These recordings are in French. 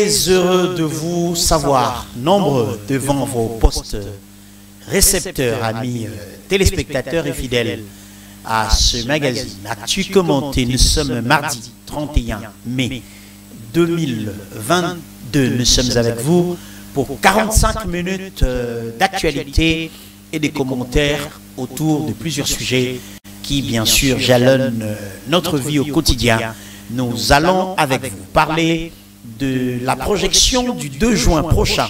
Très heureux de vous savoir nombreux devant vos postes récepteurs, amis téléspectateurs et fidèles à ce magazine Actu Commenté. Nous sommes mardi 31 mai 2022. Nous sommes avec vous pour 45 minutes d'actualité et des commentaires autour de plusieurs sujets qui, bien sûr, jalonnent notre vie au quotidien. Nous allons avec vous parler de la projection du 2 juin prochain,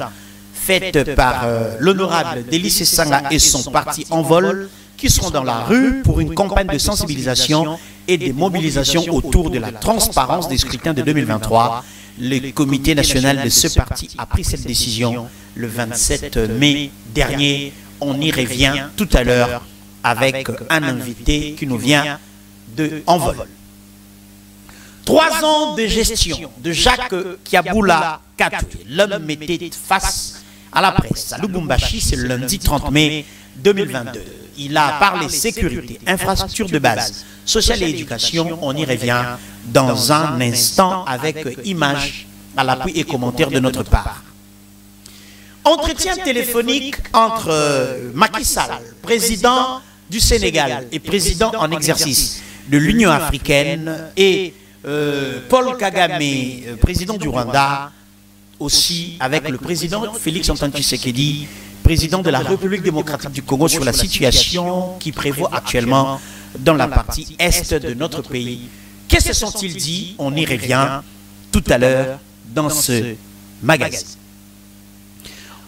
faite par l'honorable Délice Sanga et son parti Envol, qui seront dans la rue pour une campagne de sensibilisation et de mobilisation autour de la transparence des scrutins de 2023. Le comité national de ce parti a pris cette décision le 27 mai dernier. On y revient tout à l'heure avec un invité qui nous vient de Envol. 3 ans de gestion de Jacques Kiaboula Katoué. L'homme mettait face à la presse à Lubumbashi, c'est le lundi 30 mai 2022. Il a parlé sécurité, infrastructure de base, sociale et éducation. On y revient dans un instant avec images à l'appui et commentaires de notre part. Entretien téléphonique entre Macky Sall, président du Sénégal et président en exercice de l'Union africaine, et Paul Kagame, président du Rwanda, aussi avec le président Félix Antoine Tshisekedi, président de la République démocratique du Congo, sur la situation qui prévaut actuellement dans la partie est de notre pays. Qu'est-ce que sont-ils dit? On y revient tout à l'heure dans ce magazine.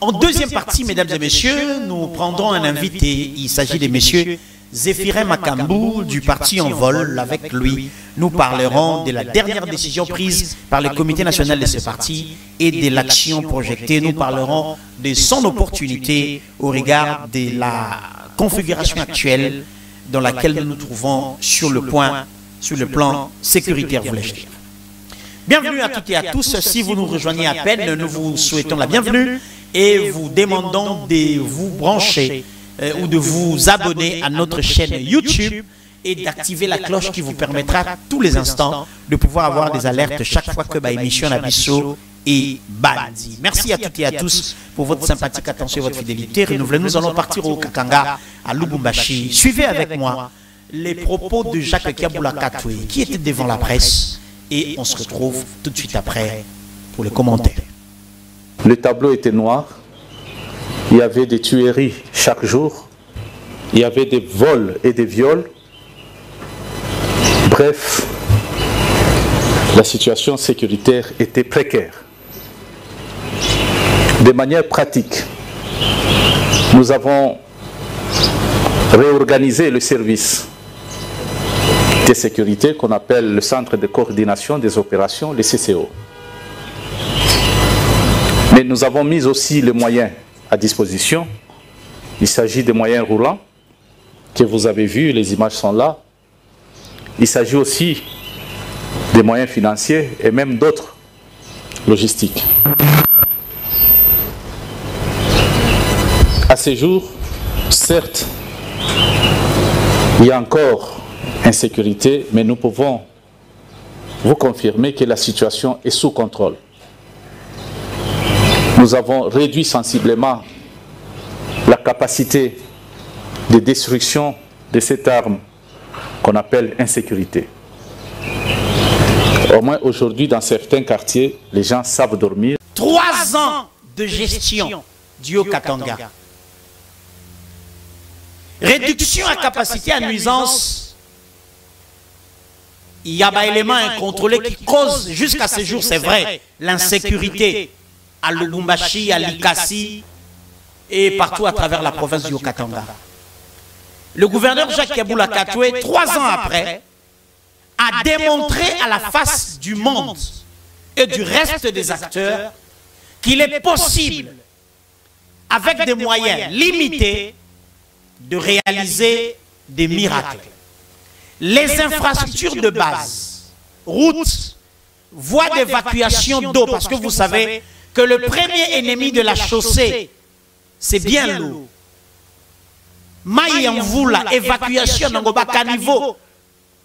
En deuxième partie, mesdames et messieurs, nous prendrons un invité. Il s'agit des messieurs Zéphirin Makambou du parti Envol. Avec lui, nous parlerons de la dernière décision prise par le comité national de ce parti et de l'action projetée. Nous parlerons de son opportunité au regard de la configuration actuelle dans laquelle nous nous trouvons sur le plan sécuritaire, voulais-je dire. Bienvenue à toutes et à tous. Si vous nous rejoignez à peine, nous vous souhaitons la bienvenue et vous demandons de vous brancher ou de vous abonner à notre chaîne YouTube et d'activer la cloche qui vous permettra tous les instants de pouvoir avoir des alertes chaque fois que l'émission Nabisso est bandi. Merci à toutes et à tous pour votre sympathique attention et votre fidélité renouvelée. Nous allons partir au Kakanga, à Lubumbashi. Suivez avec moi les propos de Jacques Kiaboula Katoué qui était devant la presse, et on se retrouve tout de suite après pour les commentaires. Le tableau était noir. Il y avait des tueries chaque jour. Il y avait des vols et des viols. Bref, la situation sécuritaire était précaire. De manière pratique, nous avons réorganisé le service de sécurité qu'on appelle le Centre de coordination des opérations, le CCO. Mais nous avons mis aussi les moyens à disposition. Il s'agit des moyens roulants que vous avez vus, les images sont là. Il s'agit aussi des moyens financiers et même d'autres logistiques. À ce jour, certes, il y a encore insécurité, mais nous pouvons vous confirmer que la situation est sous contrôle. Nous avons réduit sensiblement la capacité de destruction de cette arme qu'on appelle insécurité. Au moins aujourd'hui, dans certains quartiers, les gens savent dormir. 3 ans de gestion du Haut-Katanga. Réduction à capacité à nuisance. Il y a des éléments incontrôlés qui causent jusqu'à ce jour, c'est vrai, l'insécurité à Lubumbashi, à Likasi et partout à travers la province du Haut-Katanga. Le gouverneur Jacques Kiaboula Katoué, 3 ans après, a démontré à la face du monde et du reste des acteurs qu'il est possible, avec des moyens limités, de réaliser des miracles. Les infrastructures de base, routes, voies d'évacuation d'eau, parce que vous savez que le premier ennemi de la chaussée, c'est bien l'eau. Maï en vous, la évacuation dans le caniveau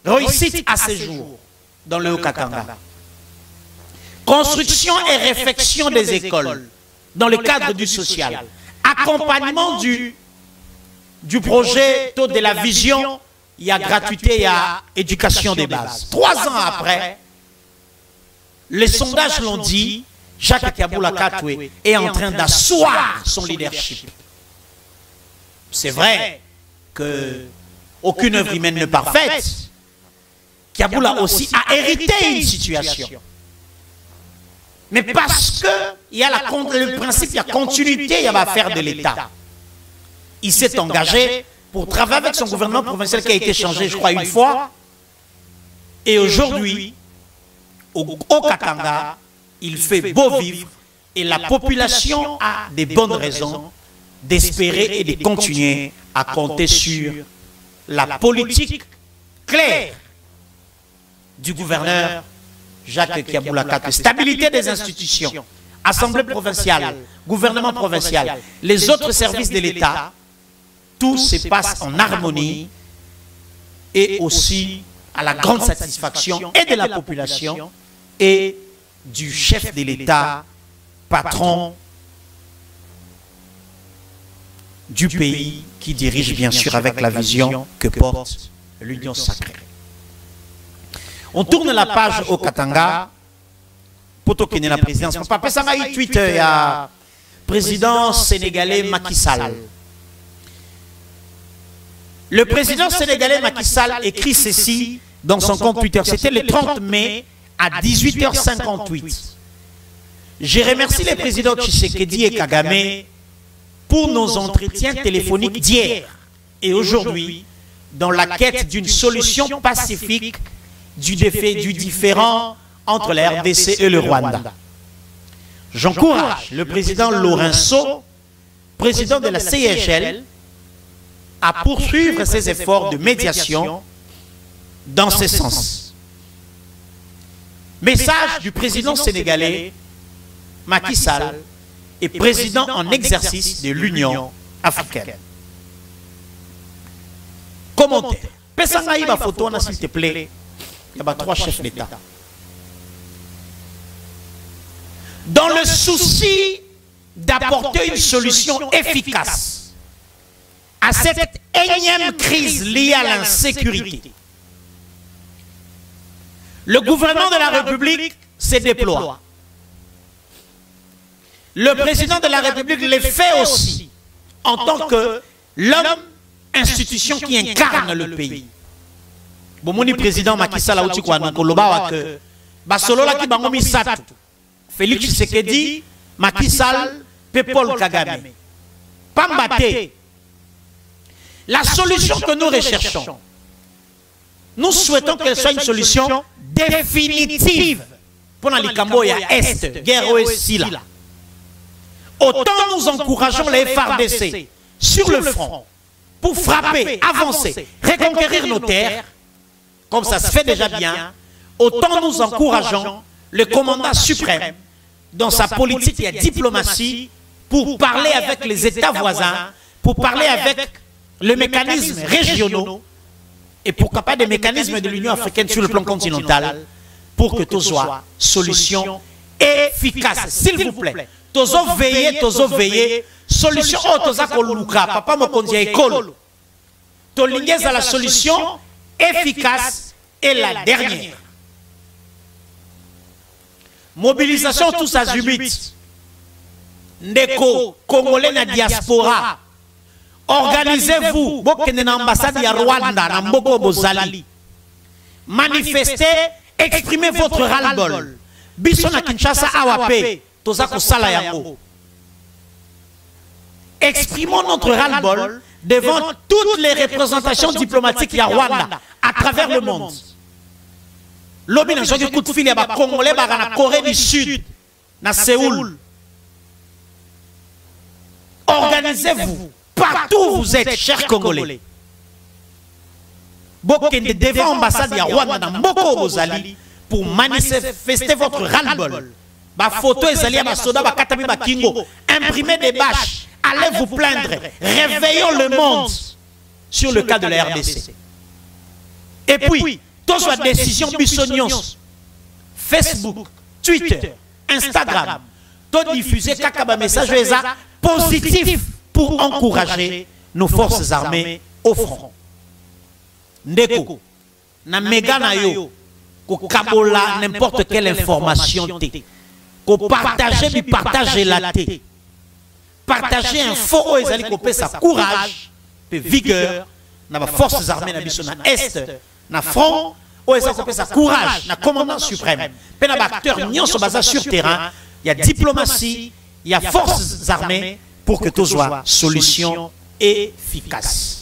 réussite à ce jour dans le Haut-Katanga. construction et réfection des écoles dans le cadre du social, accompagnement du projet de la vision, il y a gratuité, il y a éducation des bases. 3 ans après, les sondages l'ont dit, Jacques Kaboula Katoué est en train d'asseoir son leadership. C'est vrai qu'aucune œuvre humaine n'est parfaite. Kaboula aussi a hérité une situation. Mais parce qu'il y a le principe, il y a continuité, il y a l'affaire de l'État. Il s'est engagé pour travailler avec son gouvernement provincial qui a été changé, je crois, une fois. Et aujourd'hui, au Katanga, il fait beau vivre et la population a des bonnes raisons d'espérer et de continuer à compter sur la politique claire du gouverneur Jacques Kaboula Katoué. Stabilité des institutions, Assemblée provinciale, gouvernement provincial, les autres services de l'État, tout se passe en harmonie et aussi à la grande satisfaction et de la population et du chef de l'État, patron du pays qui dirige bien sûr avec la vision que porte l'Union sacrée. On tourne la page au Katanga, poto qui est la présidence. Papa, ça m'a eu Twitter, il y a président sénégalais Macky Sall. Le président sénégalais Macky Sall écrit ceci dans son compte Twitter. C'était le 30 mai à 18h58. Je remercie les présidents Tshisekedi et Kagame pour nos entretiens téléphoniques d'hier et aujourd'hui dans la quête d'une solution pacifique du différend entre la RDC et le Rwanda. J'encourage le président Lorenzo, président de la CIGL, à poursuivre ses efforts de médiation dans ce sens. Message du président sénégalais Macky Sall et président en exercice de l'Union africaine. Commentaire. Pessangaï ma photo, s'il te plaît. Il y a 3 chefs d'État. Dans le souci d'apporter une solution efficace à cette énième crise liée à l'insécurité, le gouvernement de la République se déploie. Le président de la République le fait aussi en tant que l'homme, institution qui incarne le pays. Bon, mon président Macky Sall a dit que Basolola qui bangomi satu, Félix Tshisekedi, Macky Sall, Paul Kagame. Pambate. La solution que nous recherchons, nous souhaitons qu'elle soit une solution définitive pour les Camboya Est, guerre Sila. Autant nous encourageons les FARDC sur le front pour frapper, avancer, reconquérir nos terres, comme ça se fait déjà bien, autant nous encourageons le commandant suprême dans sa politique et diplomatie pour parler avec les États voisins, pour parler avec les mécanismes régionaux et pourquoi pas des mécanismes de l'Union africaine sur le plan continental pour que tout soit solution efficace. S'il vous plaît, tozo veiller, solution toza koluka, papa mokonzi ya ekolo. Tolingez à la solution efficace et la dernière. Mobilisation tous azimuts. Ndeko, Congolais na diaspora. Organisez-vous. Bokende na ambassade ya Rwanda, na Mboko Bozali. Manifestez, exprimez votre ras-le-bol. Biso na Kinshasa awape, toza kosala yango. Exprimons notre ras-le-bol devant toutes les représentations diplomatiques ya Rwanda à travers le monde. Lobi na joki coup de fil ya ba Congolais ba na Corée du Sud, na Séoul. Organisez-vous partout où vous êtes, chers Congolais. Bokende devant l'ambassade ya Rwanda na Mboko Bozali pour manifester votre ras-le-bol. Ba photo ezali ya ba soda ba katami ba kingo, imprimez des bâches, allez vous plaindre, réveillons le monde sur le cas de la RDC. Et puis, toute soit décision Bissonios, Facebook, Twitter, Instagram, tout diffuser un message positif pour encourager nos forces armées au front. Ndeko, na méga na yo, ko kabola n'importe quelle information té, ko partager la té, partager info ezali ko pe sa courage, pe vigueur, na ba forces armées na biso na est, na front, o ezali ko pe sa courage, na commandant suprême, pe na ba acteur nyonso baza sur terrain, il y a diplomatie, il y a forces armées pour que tout soit solution efficace.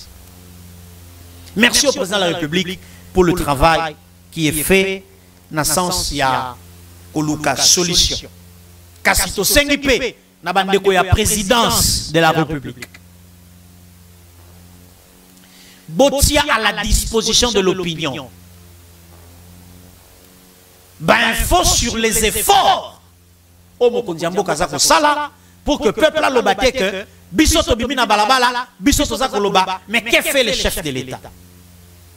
Merci au président de la République pour le travail qui est fait dans le sens il y a Koluka solution. Kasito Sengipe na bandeko ya présidence de la République. Botia à la disposition de l'opinion. Ben info sur les efforts au Mokondiambo Kazako Sala pour que le peuple a le baté que Bisoto Bimina Balabala, Bisoto Zakoloba, mais qu'est fait le chef de l'État?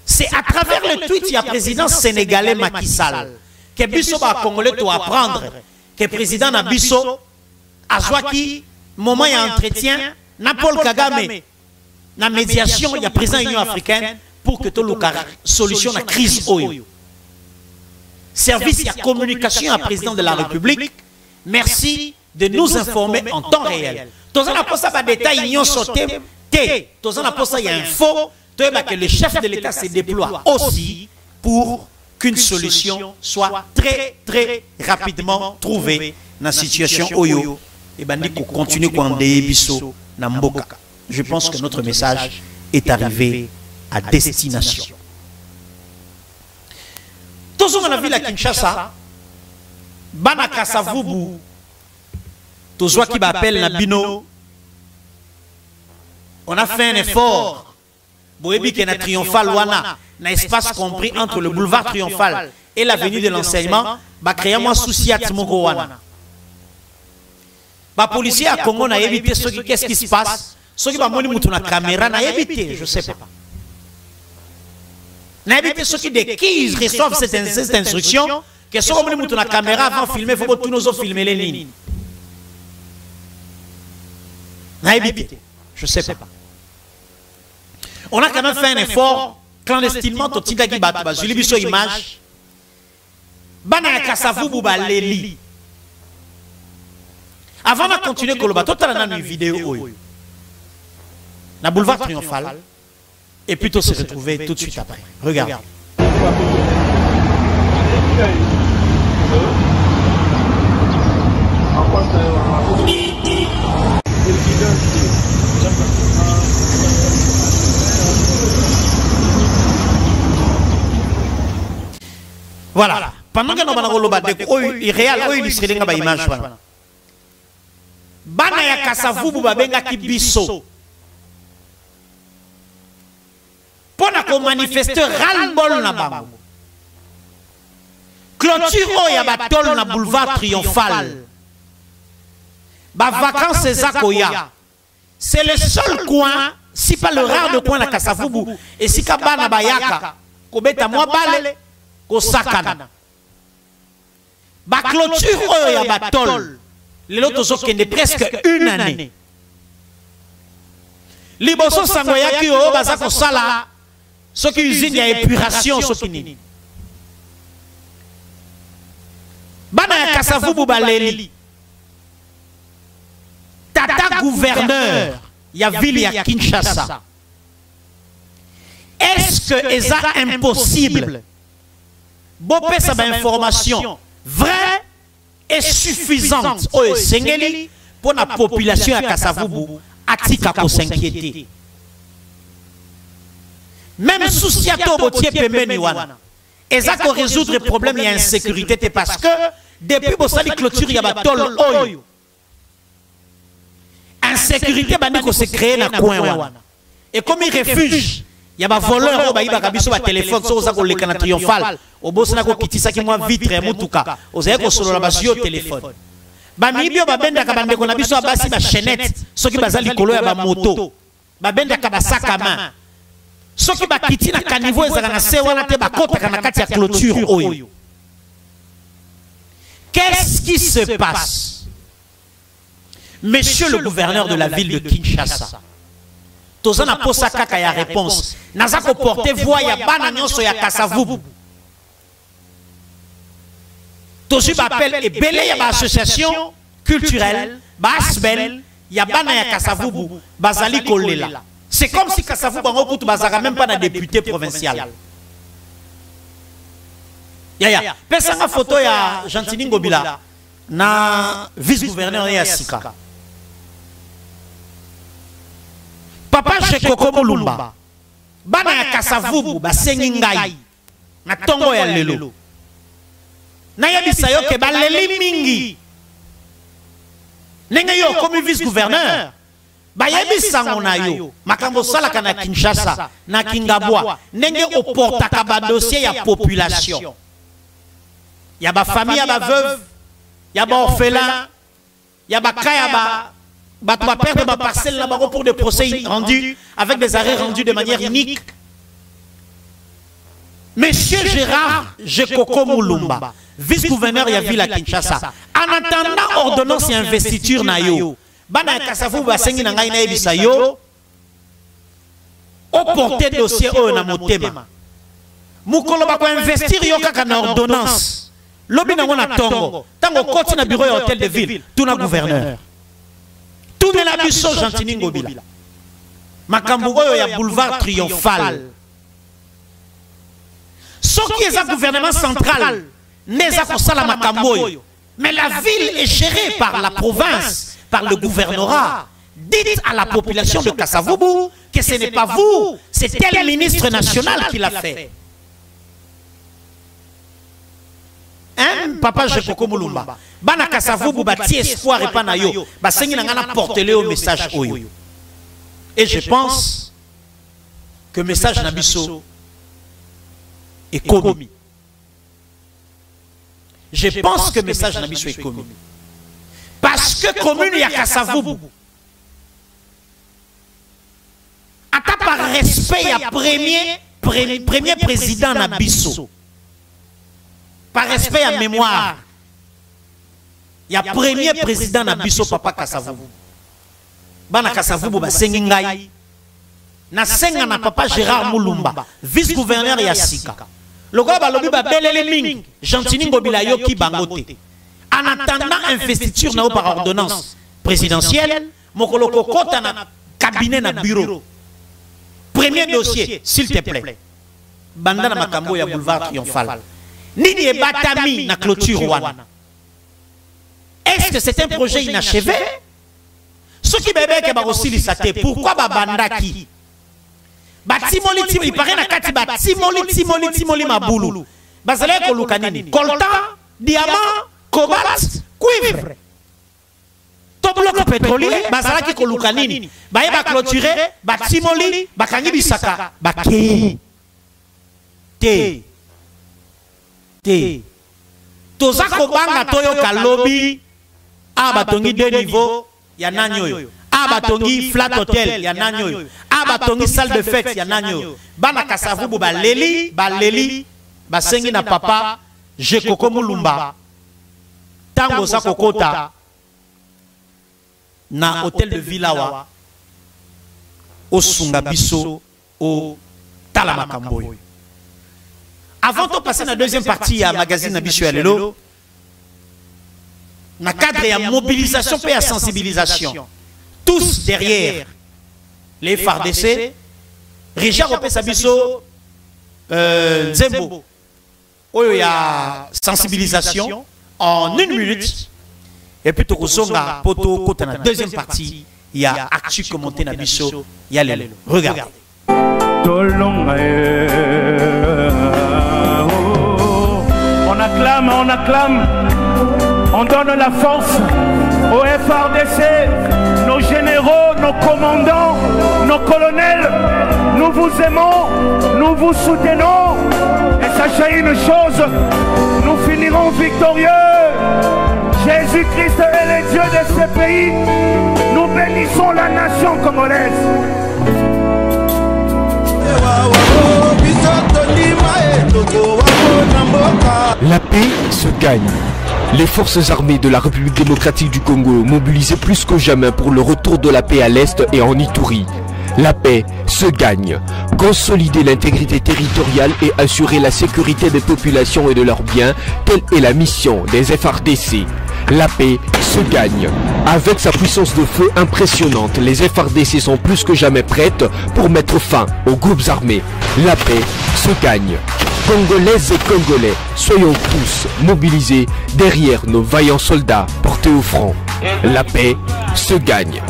C'est à travers le tweet il y a président sénégalais Macky Sall que Bisoto a Congolais doit apprendre que président Nabiso Azwaki, moment il y a entretien, na Paul Kagame, na médiation, il y a président de l'Union africaine pour que tout le solution la crise Oyo. Service il y a communication à président de la République, merci de nous informer en temps réel. Tous en apportant pas détails, ils ont sauté. Tous en apportant il y a info, que le chef de l'État se déploie aussi pour qu'une solution soit très rapidement trouvée dans la situation Oyo. Et ben dit qu'on continue qu'on débisso na mboka. Je pense que notre message est arrivé à destination. Tous on a vu la Kinshasa, Bana Kasavubu. Tous qui m'appellent Nabino, on a fait un effort. Boébi qui est triomphal wana, n'a espace compris entre le boulevard Triomphal et l'avenue de l'enseignement, bah créer moi souci à Timoko wana. Bah policier à Congo n'a évité ce qui qu'est-ce qui se passe, ceux qui va moni mouton la caméra n'a évité, je sais pas. N'a évité ceux qui dès qu'ils reçoivent cette instruction, que ceux qui moni mouton la caméra avant filmer, faut que tous nos autres filmer les lignes. N'a évité, je sais pas. On a quand même fait un effort clandestinement au Tigaki Batba, je l'ai vu sur image. Bana Kasavubu Baleli. Avant de continuer, Koloba, tout à l'heure, une vidéo. La boulevard Triomphal. Et plutôt se retrouver tout de suite après. Regarde. Voilà. Pendant que nous avons il réel, il serait dans l'image. Bana ya Kasavubu babenga kibiso. Pour qu'on manifeste ras-le-bol na bango. Clôture ya batol na boulevard Triomphal. Ba vacances Zakoya. C'est le seul coin, si pas le rare de coin na Kasavubu, et si Kabana Bayaka, Kobeta moi balé. Sakana. Ba clôture ya batol. Les autres sont presque une année. Liboso sangoyaki o bazako sala. Ce qui usine ya épuration ce qui ni. Bana ya Kasavubu baleli. Tata gouverneur ya ville ya Kinshasa. Est-ce que c'est impossible? Bopé sa information vraie et suffisante au Sengeli pour la population à Kasavubu atika pour s'inquiéter. Même souci à Tobotier Pemeni wana. Et ça pour résoudre le problème il y a insécurité parce que depuis Bossali clôture il y a batol oyo. Insécurité bandi ko se créer na coin wana. Et comme il refuge il y a des voleurs qui ont un téléphone, qui ont un triomphal. Au bout, ils ont un vitre, ils ont un téléphone. Bamibio babenda kabande kona biso abasi ba chaînette soki bazali kolo ya ba moto babenda ka basaka ma soki ba kiti na kanivo ezala na se wana te ba kota kana kati ya clôture oyo Qu'est-ce qui se passe? Monsieur le gouverneur de la ville de Kinshasa, Tozana posa kaka ya réponse. Nazako porter voix ya bana nyonso ya Kasavubu. Tozu appel et belé ya ba association culturelle, ba asbel, ya bana ya Kasavubu, bazali kolela. C'est comme si Kasavubu bango kutu bazaka même pas na député provincial. Ya. Pesanga photo ya Gentini Ngobila na vice-gouverneur ya Sika. Papa Jekoko Mulumba bana ya Kasavubu basengi ngai na tongo ya lelo na yebisa yo ke baleli mingi nenge yo comme vice-gouverneur bayebisa ngona yo makambo salaka na Kinshasa na Kingabwa nenge oportaka ba dossier ya population ya ba famille ya ba veuve ya ba orphelin ya ba kaya ba va perdre ma parcelle là-bas pour des procès rendus avec des arrêts rendus de manière unique. Monsieur Gérard Jekoko Mulumba, vice-gouverneur de la ville à Kinshasa, en attendant ordonnance et investiture na yo, bana Kasavubu basengi na ngai na yebisa yo, au porté dossier o na motema. Mukolo ba ko investir yo kaka na ordonnance. Lobi na ngona tongo, tango koti na bureau ya hôtel de ville, tout na gouverneur. Tout est la biso Gentini Ngobila. Makambo oyo ya boulevard triomphal. Ce qui est un gouvernement central n'est pas ça la makambo. Mais la ville est gérée par la province, par le gouvernorat. Dites à la population de Kasavubu que ce n'est pas vous, c'est tel ministre national qui l'a fait. Hein, Papa Jekoko Mulumba. Bana Kasavubu bati espoir et pas na yo. Basengi na ngana porter au message oyo. Et je pense que le message Nabiso est commis. Je pense que le message Nabiso est commis. Parce que commune ya Kasavubu. Ata par respect ya premier président Nabiso. Par respect à mémoire, il y a premier président Nabiso Papa Kasavubu. Bana Kasavubu basengi ngai. Na senga na Papa Gérard Mulumba, vice-gouverneur ya Sika. Logo balobi ba belele mingi, Gentini Ngobila yo ki bangote. En attendant investiture na par ordonnance présidentielle, mokolo kokota na cabinet na bureau. Premier dossier, s'il te plaît. Banda na makambo ya boulevard triomphal. Nini et Batami na clôture wana. Est-ce que c'est un projet inachevé? Ce qui bébé ke ba aussi lisate, pourquoi ba bandaki? Batimoli timoli, il paraît na kati batimoli mabulu. Bazale ko lukanini. Coltan, diamant, cobalt, cuivre. To bloc pétrolier, bazala ki ko lukanini. Ba ba clôturer, batimoli, bakangi bisaka, bake. Te toza kobanga toyo kalobi a batongi deux niveaux ya nanyoyo a batongi flat hotel ya nanyoyo a batongi salle de fête ya nanyoyo bana Kasavubu baleli basengi na Papa Jekoko Mulumba tango za kokota na hôtel de Villawa au Sungabiso au Talamakamboy. Avant de passer dans la deuxième partie à magazine Nabiso Alelo, dans le cadre de la mobilisation et la sensibilisation, tous derrière les FARDC, Richard Opé Sabiso, Zembo, où il y a sensibilisation en 1 minute, et puis Tokosonga, Poto, Kota, dans la deuxième partie, il y a Actu commenté Nabiso, il y a Lelo. Regardez. On acclame, on donne la force au FARDC, nos généraux, nos commandants, nos colonels. Nous vous aimons, nous vous soutenons. Et sachez une chose, nous finirons victorieux. Jésus-Christ est le Dieu de ce pays. Nous bénissons la nation congolaise. La paix se gagne. Les forces armées de la République démocratique du Congo mobilisées plus que jamais pour le retour de la paix à l'Est et en Ituri. La paix se gagne. Consolider l'intégrité territoriale et assurer la sécurité des populations et de leurs biens, telle est la mission des FARDC. La paix se gagne. Avec sa puissance de feu impressionnante, les FARDC sont plus que jamais prêtes pour mettre fin aux groupes armés. La paix se gagne. Congolaises et Congolais, soyons tous mobilisés derrière nos vaillants soldats portés au front. La paix se gagne.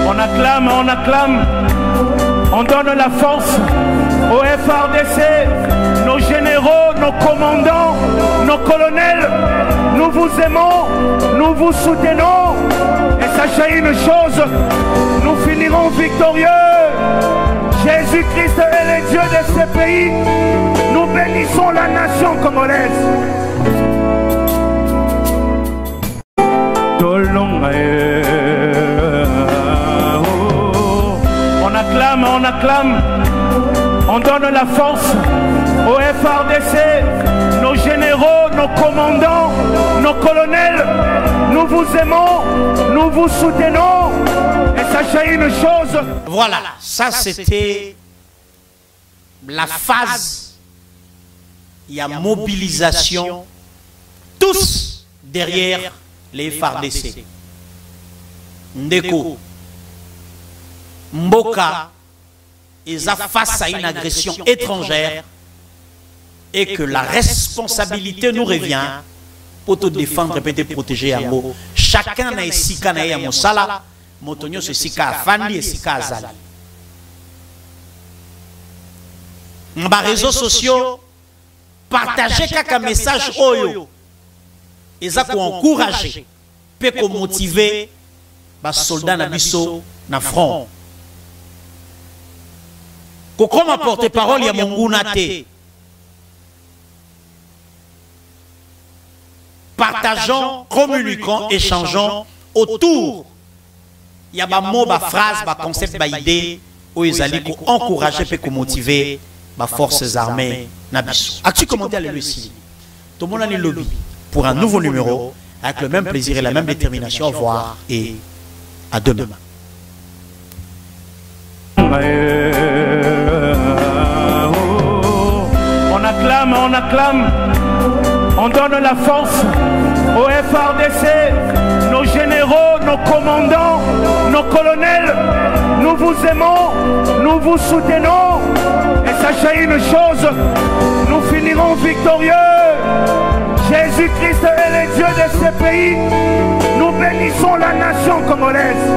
On acclame, on acclame, on donne la force aux FARDC, nos généraux, nos commandants, nos colonels. Nous vous aimons, nous vous soutenons. Et sachez une chose, nous finirons victorieux. Jésus-Christ est le Dieu de ce pays. Nous bénissons la nation congolaise. On acclame, on donne la force aux FARDC, nos généraux, nos commandants, nos colonels. Nous vous aimons, nous vous soutenons. Et sachez une chose. Voilà, ça c'était la phase. Il y a mobilisation, tous derrière les FARDC. Ndeko, Mboka, ils ont face à une agression étrangère et que la responsabilité nous revient pour te défendre et te protéger. Chacun a ici qu'un a mon sala, Motonio c'est ici qu'à Fandi et ici qu'à Azali. Dans les réseaux sociaux, partagez quelques messages oyo. Ils ont encouragé, peut motiver les soldats na biso na front. Comme porte-parole, il y a mon gounate. Partageons, communiquons, échangeons autour. Il y a des mots, des phrases, des concepts, des idées où ils allaient encourager et motiver les forces armées. As-tu commenté à l'Élucie? Tout le monde a le lobby pour un nouveau numéro avec le même plaisir et la même détermination. Au revoir et à demain. On acclame, on donne la force aux FARDC, nos généraux, nos commandants, nos colonels. Nous vous aimons, nous vous soutenons. Et sachez une chose, nous finirons victorieux. Jésus-Christ est le Dieu de ce pays. Nous bénissons la nation congolaise.